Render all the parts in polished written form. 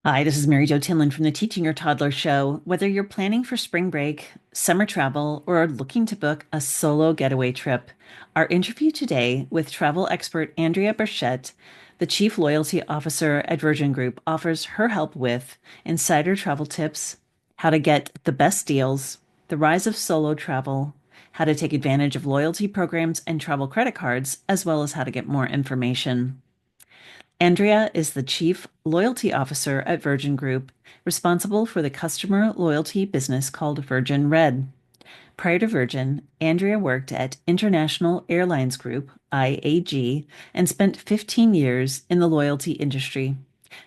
Hi, this is Mary Jo Tinlin from the Teaching Your Toddler Show. Whether you're planning for spring break, summer travel, or are looking to book a solo getaway trip, our interview today with travel expert Andrea Burchett, the Chief Loyalty Officer at Virgin Group, offers her help with insider travel tips, how to get the best deals, the rise of solo travel, how to take advantage of loyalty programs and travel credit cards, as well as how to get more information. Andrea is the Chief Loyalty Officer at Virgin Group, responsible for the customer loyalty business called Virgin Red. Prior to Virgin, Andrea worked at International Airlines Group, IAG, and spent 15 years in the loyalty industry.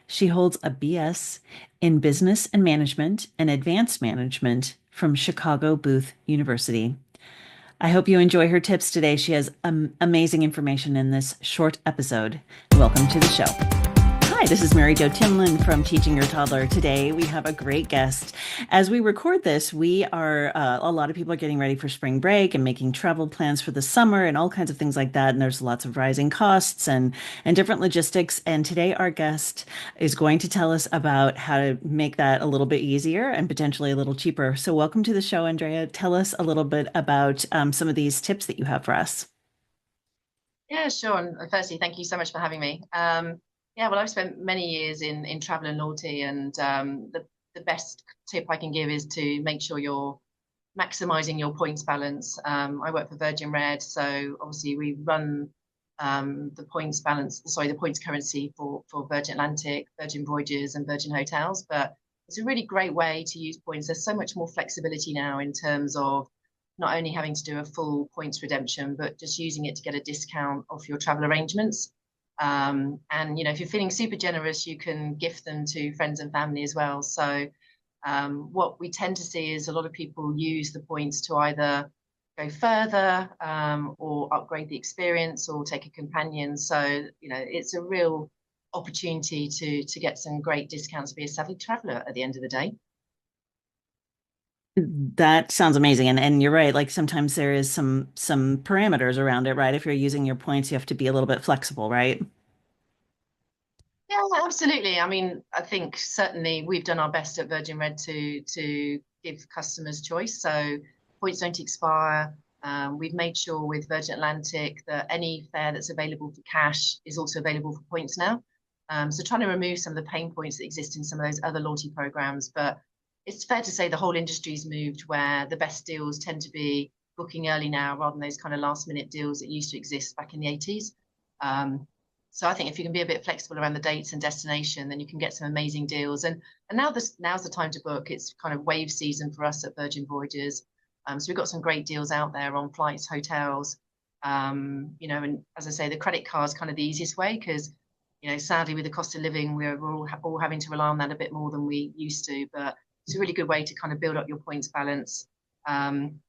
She holds a BS in Business and Management and Advanced Management from Chicago Booth University. I hope you enjoy her tips today. She has amazing information in this short episode. Welcome to the show. Hi, this is Mary Jo Tinlin from Teaching Your Toddler. Today we have a great guest. As we record this, we are a lot of people are getting ready for spring break and making travel plans for the summer and all kinds of things like that. And there's lots of rising costs and different logistics. And today our guest is going to tell us about how to make that a little bit easier and potentially a little cheaper. So welcome to the show, Andrea. Tell us a little bit about some of these tips that you have for us. Yeah, sure. And firstly, thank you so much for having me. Yeah, well, I've spent many years in travel and loyalty, and the best tip I can give is to make sure you're maximizing your points balance. I work for Virgin Red, so obviously we run the points currency for Virgin Atlantic, Virgin Voyages, and Virgin Hotels. But it's a really great way to use points. There's so much more flexibility now in terms of not only having to do a full points redemption, but just using it to get a discount off your travel arrangements. And if you're feeling super generous, you can gift them to friends and family as well. So what we tend to see is a lot of people use the points to either go further or upgrade the experience or take a companion. So it's a real opportunity to get some great discounts, be a savvy traveler at the end of the day. That sounds amazing. And you're right, like sometimes there is some parameters around it, right? If you're using your points, you have to be a little bit flexible, right? Yeah, absolutely. I mean, I think certainly we've done our best at Virgin Red to give customers choice. So points don't expire. We've made sure with Virgin Atlantic that any fare that's available for cash is also available for points now. So trying to remove some of the pain points that exist in some of those other loyalty programs. But it's fair to say the whole industry's moved where the best deals tend to be booking early now rather than those kind of last minute deals that used to exist back in the 80s. So I think if you can be a bit flexible around the dates and destination, then you can get some amazing deals. And now's the time to book. It's kind of wave season for us at Virgin Voyages. So we've got some great deals out there on flights, hotels. And as I say, the credit card is kind of the easiest way because, sadly with the cost of living, we're all having to rely on that a bit more than we used to. But it's a really good way to kind of build up your points balance. And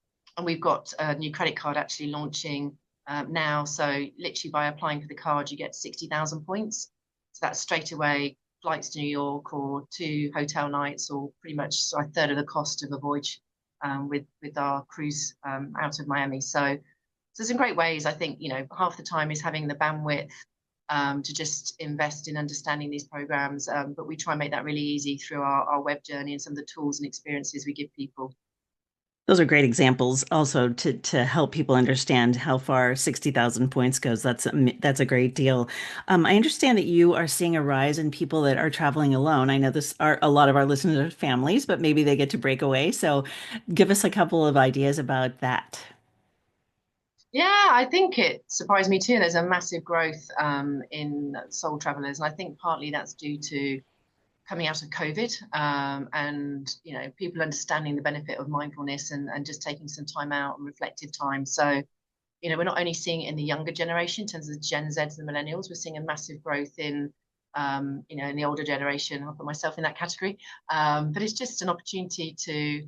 we've got a new credit card actually launching now. So literally by applying for the card, you get 60,000 points. So that's straight away flights to New York or 2 hotel nights, or pretty much a third of the cost of a voyage with our cruise out of Miami. So some great ways. I think half the time is having the bandwidth to just invest in understanding these programs, but we try and make that really easy through our web journey and some of the tools and experiences we give people. Those are great examples also to help people understand how far 60,000 points goes. That's a great deal. I understand that you are seeing a rise in people that are traveling alone. I know this are a lot of our listeners are families, but maybe they get to break away. So give us a couple of ideas about that. Yeah, I think it surprised me too. There's a massive growth in sole travelers, and I think partly that's due to coming out of COVID, and people understanding the benefit of mindfulness and just taking some time out and reflective time. So we're not only seeing it in the younger generation in terms of the Gen Zs and the millennials, we're seeing a massive growth in the older generation. I'll put myself in that category. But it's just an opportunity to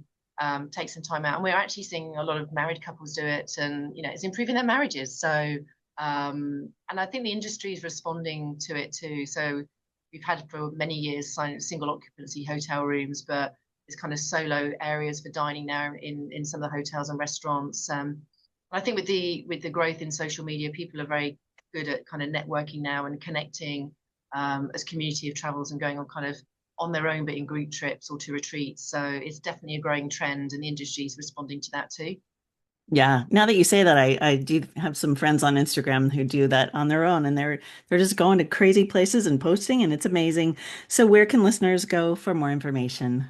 take some time out. And we're actually seeing a lot of married couples do it, and it's improving their marriages. So and I think the industry is responding to it too. So we've had for many years single occupancy hotel rooms, but there's kind of solo areas for dining now in some of the hotels and restaurants. I think with the growth in social media, people are very good at kind of networking now and connecting as community of travels and going on kind of on their own, but in group trips or to retreats. So it's definitely a growing trend, and the industry is responding to that too. Yeah. Now that you say that, I do have some friends on Instagram who do that on their own, and they're just going to crazy places and posting, and it's amazing. So where can listeners go for more information?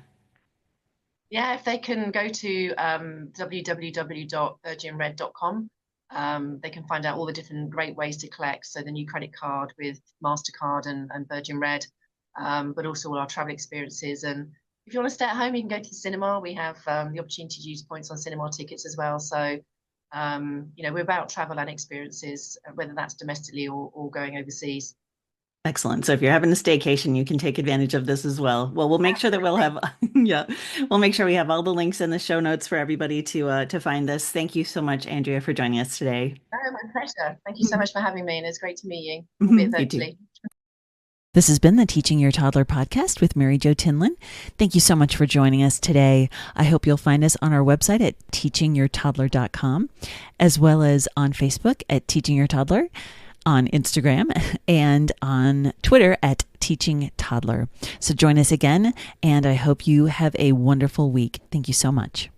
Yeah, if they can go to www.virginred.com, they can find out all the different great ways to collect. So the new credit card with MasterCard and Virgin Red, but also all our travel experiences. And if you want to stay at home, you can go to the cinema. We have the opportunity to use points on cinema tickets as well. So, we're about travel and experiences, whether that's domestically or going overseas. Excellent. So if you're having a staycation, you can take advantage of this as well. Well, we'll make sure that we'll Absolutely. have, yeah, we'll make sure we have all the links in the show notes for everybody to find this. Thank you so much, Andrea, for joining us today. Oh, my pleasure. Thank you so much for having me, and it's great to meet you, albeit You too. virtually. This has been the Teaching Your Toddler podcast with Mary Jo Tinlin. Thank you so much for joining us today. I hope you'll find us on our website at teachingyourtoddler.com, as well as on Facebook at Teaching Your Toddler, on Instagram, and on Twitter at Teaching Toddler. So join us again, and I hope you have a wonderful week. Thank you so much.